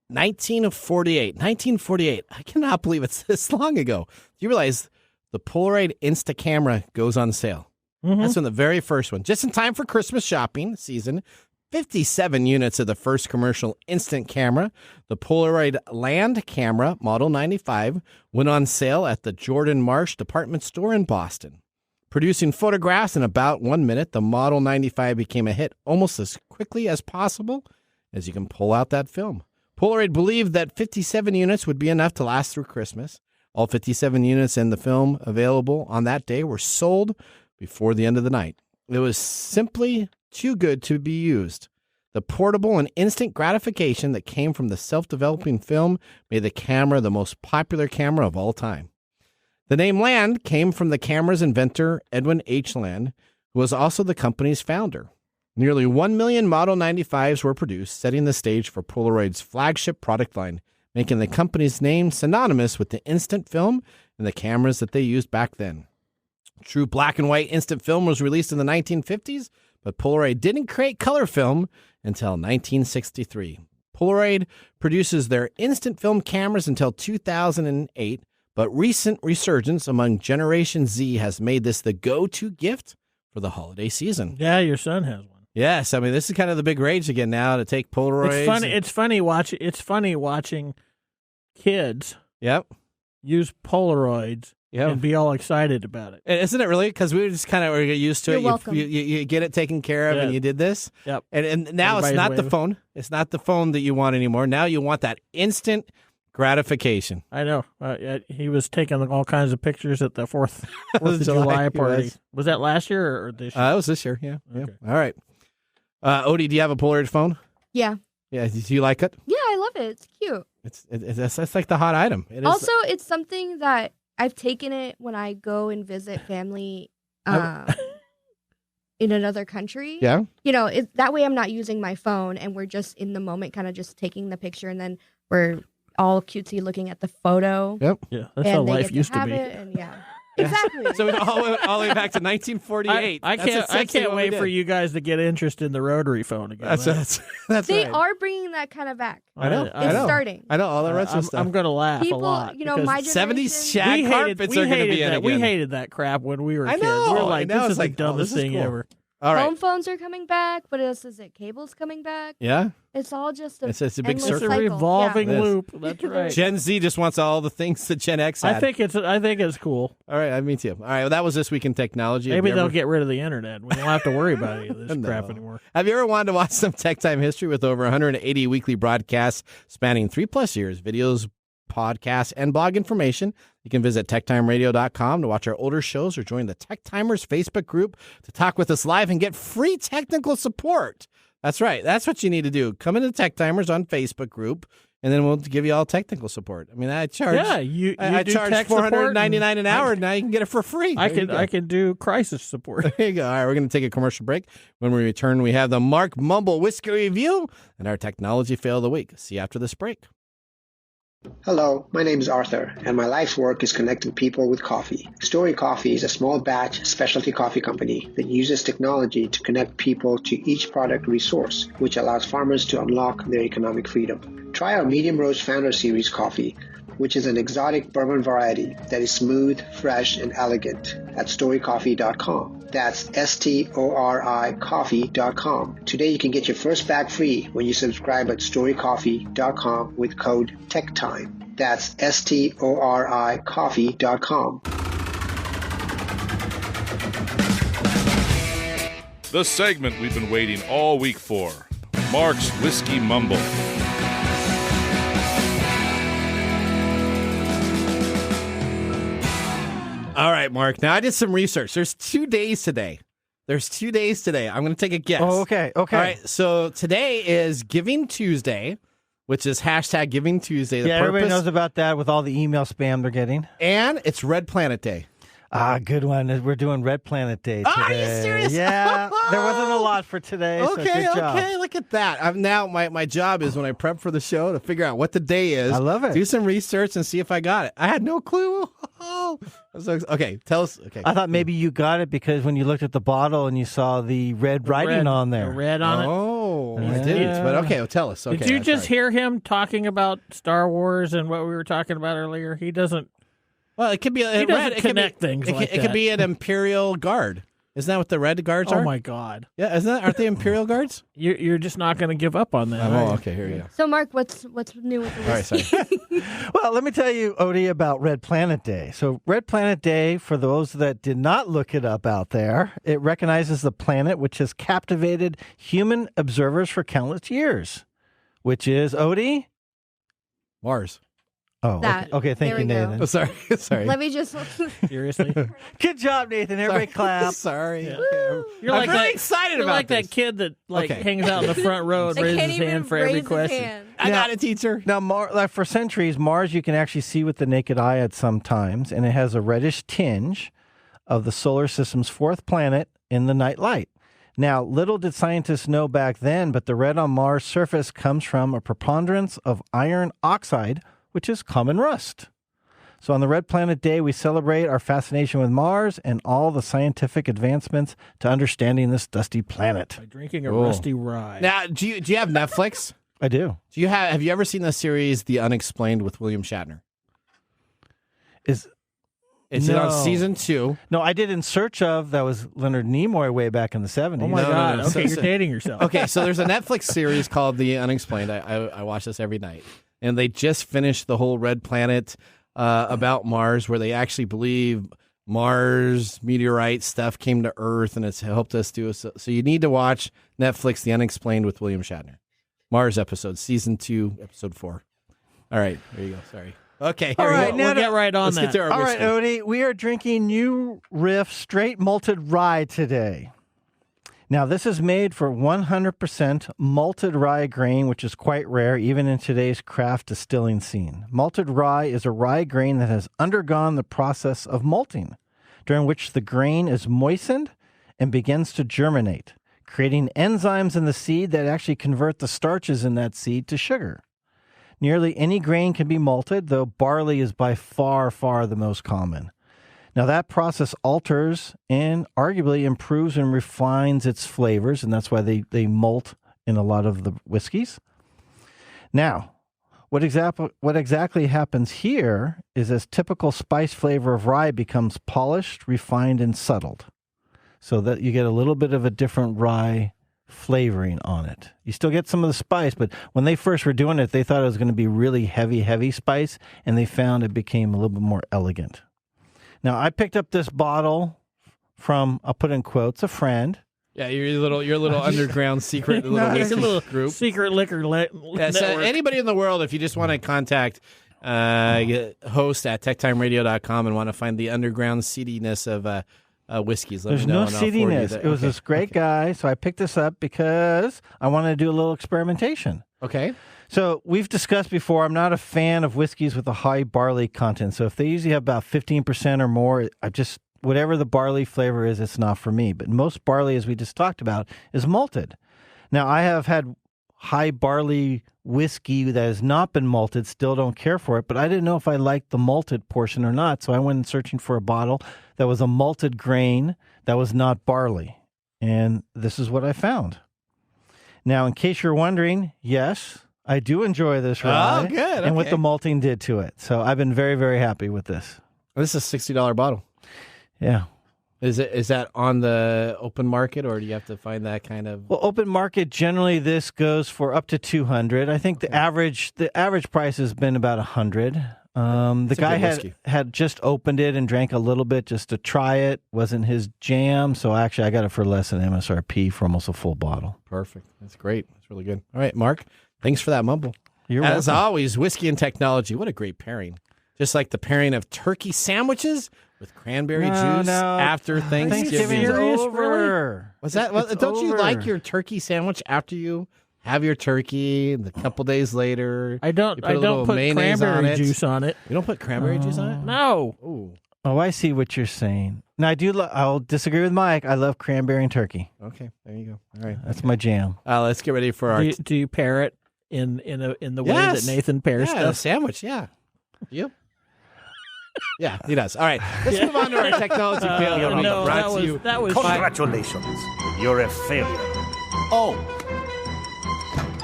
1948. 1948. I cannot believe it's this long ago. Do you realize the Polaroid Insta camera goes on sale? Mm-hmm. That's one of the very first one. Just in time for Christmas shopping season. 57 units of the first commercial instant camera, the Polaroid Land Camera Model 95, went on sale at the Jordan Marsh department store in Boston. Producing photographs in about 1 minute, the Model 95 became a hit almost as quickly as possible as you can pull out that film. Polaroid believed that 57 units would be enough to last through Christmas. All 57 units in the film available on that day were sold before the end of the night. It was simply too good to be used. The portable and instant gratification that came from the self-developing film made the camera the most popular camera of all time. The name Land came from the camera's inventor, Edwin H. Land, who was also the company's founder. Nearly 1 million Model 95s were produced, setting the stage for Polaroid's flagship product line, making the company's name synonymous with the instant film and the cameras that they used back then. True black and white instant film was released in the 1950s, but Polaroid didn't create color film until 1963. Polaroid produces their instant film cameras until 2008, but recent resurgence among Generation Z has made this the go-to gift for the holiday season. Yeah, your son has one. Yes, I mean this is kind of the big rage again now to take Polaroids. It's funny watching kids Yep. use Polaroids and be all excited about it. Isn't it really? Because we just kind of were used to You're it. welcome. You get it taken care of, and you did this. Yep. And now Everybody's it's not the waving. phone. It's not the phone that you want anymore. Now you want that instant gratification. I know. He was taking all kinds of pictures at the 4th of July party. Yes. Was that last year or this year? It was this year. Yeah. Okay. All right. Odie, do you have a Polaroid phone? Yeah. Yeah. Do you like it? Yeah, I love it. It's cute. That's like the hot item. It is. Also, it's something that I've taken it when I go and visit family in another country. Yeah. You know, that way I'm not using my phone and we're just in the moment kind of just taking the picture and then we're all cutesy looking at the photo. Yep. Yeah, that's and how they life get used to have be. it, and yeah. Exactly. So we all the way back to 1948. I can't wait for you guys to get interest in the rotary phone again. That's They right. are bringing that kind of back. I know. It's starting. I know all the retro stuff. I'm going to laugh People, a lot. you know, because my generation. 70s shag carpets are going to be in again. We hated that crap when we were I kids. know, We were I like, know. this It's is the like, oh, dumbest this is thing cool. ever. All right. Home phones are coming back. What else is it? Cables coming back. Yeah. It's all just a It's a big endless circle. It's a cycle. revolving Yeah. loop. That's right. Gen Z just wants all the things that Gen X had. I think it's cool. All right, me too. All right, well, that was This Week in Technology. Maybe they'll get rid of the internet. We don't have to worry about any of this No. crap anymore. Have you ever wanted to watch some Tech Time history with over 180 weekly broadcasts spanning 3+ years, videos, podcasts, and blog information? You can visit techtimeradio.com to watch our older shows or join the Tech Timers Facebook group to talk with us live and get free technical support. That's right. That's what you need to do. Come into Tech Timers on Facebook group, and then we'll give you all technical support. I mean, I charge. Yeah, you I do charge tech support $499 an hour. Now you can get it for free. I can do crisis support. There you go. All right, we're going to take a commercial break. When we return, we have the Marc Mumble Whiskey Review and our Technology Fail of the Week. See you after this break. Hello, my name is Arthur, and my life's work is connecting people with coffee. StoriCoffee is a small batch specialty coffee company that uses technology to connect people to each product resource, which allows farmers to unlock their economic freedom. Try our Medium Roast Founder Series coffee, which is an exotic bourbon variety that is smooth, fresh, and elegant at StoriCoffee.com. That's STORI coffee.com. Today you can get your first bag free when you subscribe at StoriCoffee.com with code TechTime. That's STORI coffee.com. The segment we've been waiting all week for. Marc's Whiskey Mumble. All right, Marc. Now, I did some research. There's 2 days today. I'm going to take a guess. Oh, okay. All right. So today is Giving Tuesday, which is hashtag Giving Tuesday. The Everybody purpose- knows about that with all the email spam they're getting. And it's Red Planet Day. Good one. We're doing Red Planet Day today. Are you serious? Yeah. There wasn't a lot for today, so Okay, good job. okay. Look at that. Now my job is when I prep for the show to figure out what the day is. I love it. Do some research and see if I got it. I had no clue. Okay, tell us. Okay. I thought maybe you got it because when you looked at the bottle and you saw the red writing on there. The red on it. Oh, I Yeah. didn't. But okay, well, tell us. Okay, Did you I'm just sorry. hear him talking about Star Wars and what we were talking about earlier? He doesn't. Well, it could be He doesn't connect things It like could that. be an Imperial Guard. Isn't that what the red guards are? Oh my God! Yeah, isn't that? Aren't they Imperial Guards? You're just not going to give up on that. are you? Okay. Here you go. So, Mark, what's new with the All right, whiskey? sorry. Well, let me tell you, Odie, about Red Planet Day. So, Red Planet Day, for those that did not look it up out there, it recognizes the planet which has captivated human observers for countless years, which is, Odie? Mars. Oh, That. okay. Thank There you, we go. Nathan. Oh, sorry. Sorry. Let me just. Seriously, Good job, Nathan. Everybody clap. Sorry. Yeah. Okay. you're I'm like really that, excited You're about like this. that kid that Okay. hangs out in the front row and They raises can't his even hand for raise every his question. hand. I got it, teacher. Now, like for centuries, Mars you can actually see with the naked eye at some times, and it has a reddish tinge of the solar system's fourth planet in the night light. Now, little did scientists know back then, but the red on Mars' surface comes from a preponderance of iron oxide, which is common rust. So on the Red Planet Day, we celebrate our fascination with Mars and all the scientific advancements to understanding this dusty planet. By drinking a Cool. rusty rye. Now, do you have Netflix? I do. Have you ever seen the series The Unexplained with William Shatner? It's on season 2. No, I did In Search Of. That was Leonard Nimoy way back in the 70s. Oh, my God. no. Okay, So- you're dating yourself. Okay, so there's a Netflix series called The Unexplained. I watch this every night. And they just finished the whole Red Planet about Mars, where they actually believe Mars meteorite stuff came to Earth, and it's helped us do it. So you need to watch Netflix The Unexplained with William Shatner. Mars episode, season 2, episode 4. All right, there you go. Sorry. Okay, All right, We'll get right on let's that. get to our All right, whiskey. Odie, we are drinking New Riff Straight Malted Rye today. Now, this is made for 100% malted rye grain, which is quite rare even in today's craft distilling scene. Malted rye is a rye grain that has undergone the process of malting, during which the grain is moistened and begins to germinate, creating enzymes in the seed that actually convert the starches in that seed to sugar. Nearly any grain can be malted, though barley is by far, far the most common. Now, that process alters and arguably improves and refines its flavors, and that's why they malt in a lot of the whiskeys. Now, what exactly happens here is as typical spice flavor of rye becomes polished, refined, and settled, so that you get a little bit of a different rye flavoring on it. You still get some of the spice, but when they first were doing it, they thought it was going to be really heavy spice, and they found it became a little bit more elegant. Now, I picked up this bottle from, I'll put in quotes, a friend. Yeah, your little underground secret little It's a whiskey little group. secret liquor Yeah, so network. anybody in the world, if you just want to contact host at techtimeradio.com and want to find the underground seediness of whiskeys, let There's me know. no and I'll forward you seediness. that. It was Okay. this great guy, so I picked this up because I wanted to do a little experimentation. Okay. So we've discussed before, I'm not a fan of whiskeys with a high barley content. So if they usually have about 15% or more, whatever the barley flavor is, it's not for me. But most barley, as we just talked about, is malted. Now, I have had high barley whiskey that has not been malted, still don't care for it, but I didn't know if I liked the malted portion or not. So I went searching for a bottle that was a malted grain that was not barley. And this is what I found. Now, in case you're wondering, yes, I do enjoy this rye. Oh, good. And what Okay. the malting did to it. So I've been very, very happy with this. This is a $60 bottle. Yeah. Is that on the open market, or do you have to find that kind of? Well, open market, generally this goes for up to $200. I think the average price has been about $100. The It's a guy good whiskey. had just opened it and drank a little bit just to try it. Wasn't his jam. So actually I got it for less than MSRP for almost a full bottle. Perfect. That's great. That's really good. All right, Mark, thanks for that mumble. You're As welcome. always, whiskey and technology. What a great pairing. Just like the pairing of turkey sandwiches with cranberry juice after Thanksgiving. Thanksgiving's over. Was that? It's Don't you over. like your turkey sandwich after you have your turkey? And a couple days later, I don't you put a put little mayonnaise on cranberry it. juice on it. You don't put cranberry juice on it? No. Ooh. Oh, I see what you're saying. Now, I'll disagree with Mike. I love cranberry and turkey. Okay, there you go. All right, That's my jam. let's get ready for our Do you pair it in the way Yes. that Nathan pairs a stuff? sandwich. Yeah, you. Yeah, he does. All right, let's move on to our technology fail. of the week, No, brought to you. that was by, Congratulations, you're a failure. Oh,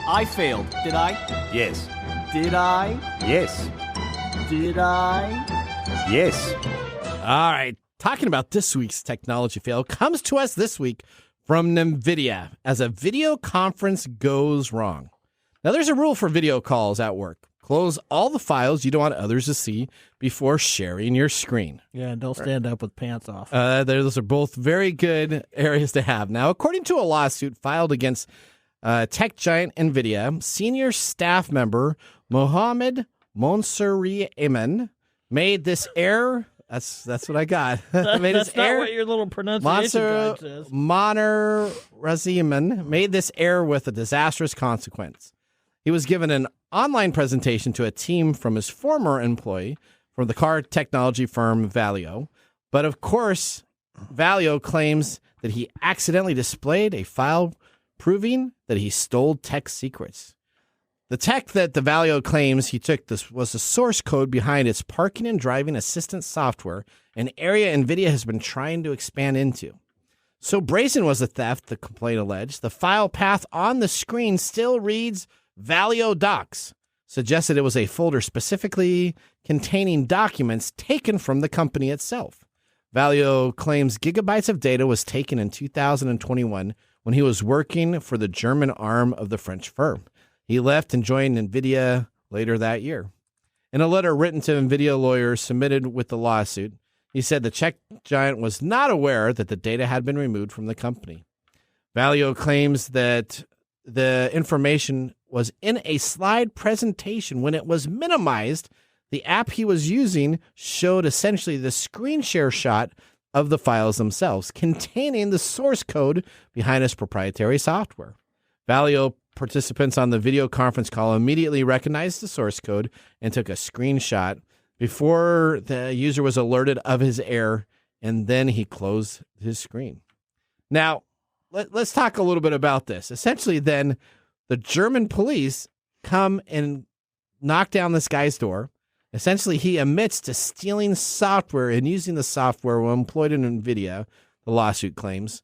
I failed, did I? Yes. Did I? Yes. Did I? Yes. All right, talking about this week's technology fail comes to us this week from NVIDIA as a video conference goes wrong. Now, there's a rule for video calls at work. Close all the files you don't want others to see before sharing your screen. yeah, and don't stand up with pants off. Those are both very good areas to have. Now, according to a lawsuit filed against tech giant NVIDIA, senior staff member Mohammed Monsouri Ayman made this error. That's what I got. Made That's this not error. what your little pronunciation guide says. Maner Raziman made this error with a disastrous consequence. He was given an online presentation to a team from his former employee from the car technology firm Valeo. But of course, Valeo claims that he accidentally displayed a file proving that he stole tech secrets. The tech that the Valeo claims he took was the source code behind its parking and driving assistance software, an area NVIDIA has been trying to expand into. So brazen was the theft, the complaint alleged. The file path on the screen still reads Valeo Docs, suggested it was a folder specifically containing documents taken from the company itself. Valio claims gigabytes of data was taken in 2021 when he was working for the German arm of the French firm. He left and joined NVIDIA later that year. In a letter written to NVIDIA lawyers submitted with the lawsuit, he said the Czech giant was not aware that the data had been removed from the company. Valio claims that the information was in a slide presentation when it was minimized. The app he was using showed essentially the screen share shot of the files themselves, containing the source code behind his proprietary software. Valio participants on the video conference call immediately recognized the source code and took a screenshot before the user was alerted of his error, and then he closed his screen. Now, let's talk a little bit about this. Essentially, then, the German police come and knock down this guy's door. Essentially, he admits to stealing software and using the software while employed in NVIDIA, the lawsuit claims.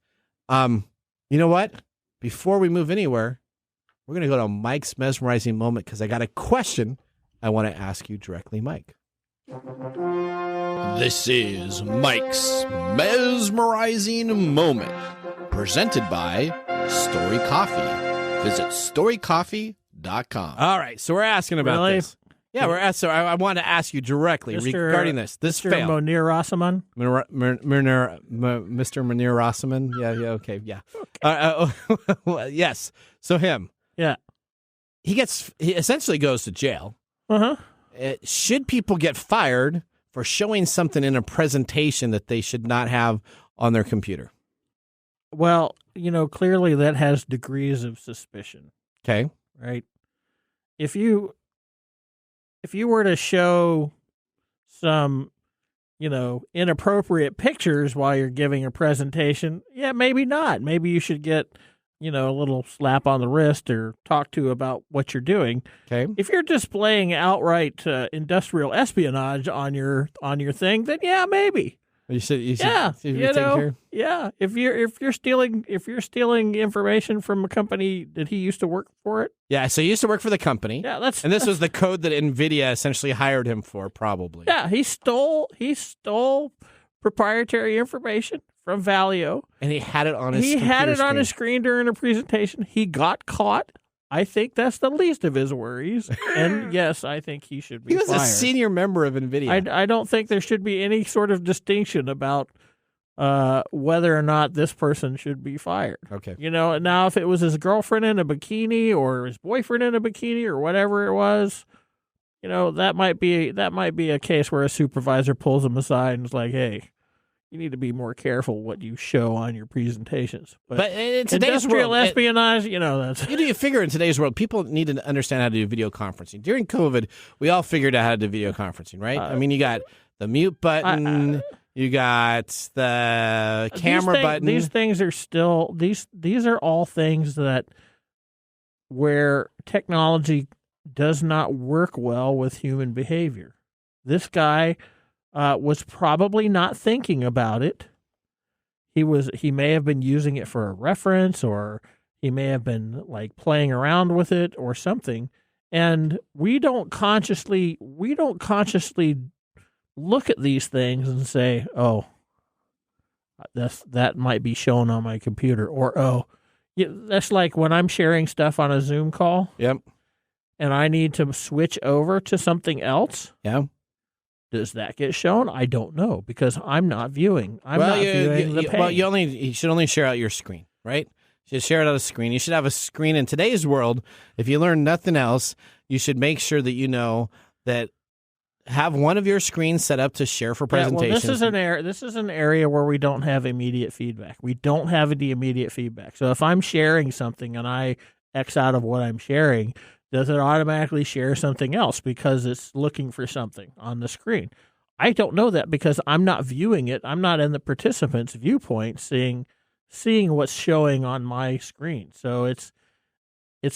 You know what? Before we move anywhere, we're going to go to Mike's mesmerizing moment because I got a question I want to ask you directly, Mike. This is Mike's mesmerizing moment, presented by StoriCoffee. Visit StoriCoffee.com. All right, so we're asking about this. Yeah, we're asked. So I want to ask you directly regarding this. This Mr. failed. Munir Rossaman? Mr. Munir Rossaman? Yeah, okay, yeah. Yes, so him. Yeah. He essentially goes to jail. Uh-huh. Should people get fired for showing something in a presentation that they should not have on their computer? Well, clearly that has degrees of suspicion. Okay. Right? If you were to show some, inappropriate pictures while you're giving a presentation, yeah, maybe not. Maybe you should get, a little slap on the wrist or talk to about what you're doing. Okay. If you're displaying outright industrial espionage on your thing, then yeah, maybe. You should yeah. If you're stealing information from a company, did he used to work for it? Yeah, so he used to work for the company. Yeah, this was the code that NVIDIA essentially hired him for, probably. Yeah, he stole proprietary information from Valio, and he had it on his. He had it on his screen during a presentation. He got caught. I think that's the least of his worries. And yes, I think he should be fired. He was a senior member of NVIDIA. I don't think there should be any sort of distinction about whether or not this person should be fired. Okay. Now if it was his girlfriend in a bikini or his boyfriend in a bikini or whatever it was, that might be a case where a supervisor pulls him aside and is like, hey, you need to be more careful what you show on your presentations. But in today's industrial world, espionage, that's... You figure in today's world, people need to understand how to do video conferencing. During COVID, we all figured out how to do video conferencing, right? You got the mute button, you got the camera button. These things are still... These are all things that where technology does not work well with human behavior. This guy... was probably not thinking about it. He may have been using it for a reference, or he may have been playing around with it or something. And we don't consciously look at these things and say, "Oh, that might be shown on my computer," or "Oh, yeah, that's like when I'm sharing stuff on a Zoom call." Yep. And I need to switch over to something else. Yeah. Does that get shown? I don't know because I'm not viewing. Viewing the page. Well, you should only share out your screen, right? You should share it out a screen. You should have a screen in today's world. If you learn nothing else, you should make sure that that have one of your screens set up to share for presentations. Well, this is an area where we don't have immediate feedback. We don't have any immediate feedback. So if I'm sharing something and I X out of what I'm sharing, does it automatically share something else because it's looking for something on the screen? I don't know that because I'm not viewing it. I'm not in the participant's viewpoint seeing what's showing on my screen. So it's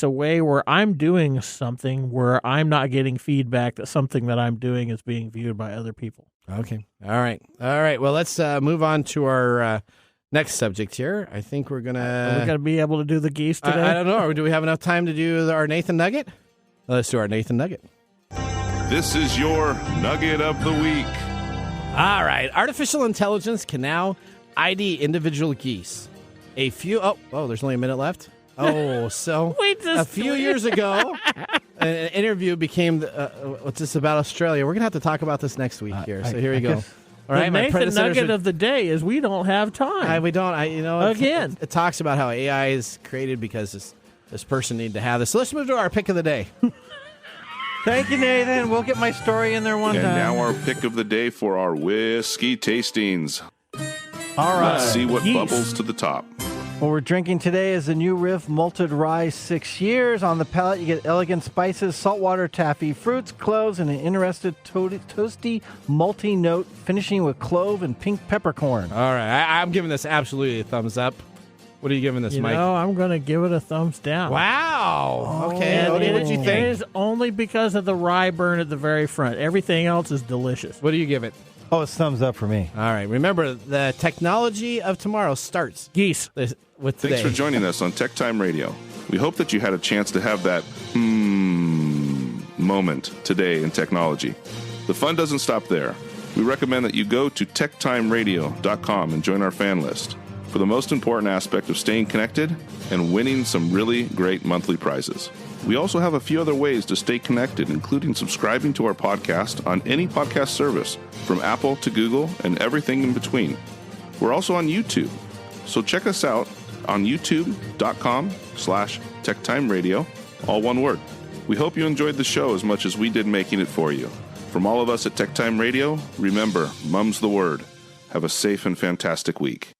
a way where I'm doing something where I'm not getting feedback that something that I'm doing is being viewed by other people. Okay. All right. Well, let's move on to our next subject here. I think we're going to... Are we going to be able to do the geese today? I don't know. Do we have enough time to do our Nathan Nugget? Let's do our Nathan Nugget. This is your Nugget of the Week. All right. Artificial intelligence can now ID individual geese. There's only a minute left. Oh, so a few years ago, an interview became, what's this about Australia? We're going to have to talk about this next week here. So here we go. All right, the Nathan Nugget of the day is we don't have time. We don't. Again. It talks about how AI is created because this person needed to have this. So let's move to our pick of the day. Thank you, Nathan. We'll get my story in there one time. And now our pick of the day for our whiskey tastings. All right. Let's see what bubbles to the top. What we're drinking today is the New Riff Malted Rye 6 years. On the palate, you get elegant spices, saltwater taffy, fruits, cloves, and an interesting toasty, malty note, finishing with clove and pink peppercorn. All right. I'm giving this absolutely a thumbs up. What are you giving this, Mike? I'm going to give it a thumbs down. Wow. Okay. What did you think? It is only because of the rye burn at the very front. Everything else is delicious. What do you give it? Oh, it's thumbs up for me. All right. Remember, the technology of tomorrow starts geese with today. Thanks for joining us on Tech Time Radio. We hope that you had a chance to have that moment today in technology. The fun doesn't stop there. We recommend that you go to techtimeradio.com and join our fan list for the most important aspect of staying connected and winning some really great monthly prizes. We also have a few other ways to stay connected, including subscribing to our podcast on any podcast service, from Apple to Google and everything in between. We're also on YouTube, so check us out on youtube.com/techtimeradio, all one word. We hope you enjoyed the show as much as we did making it for you. From all of us at Tech Time Radio, remember, mum's the word. Have a safe and fantastic week.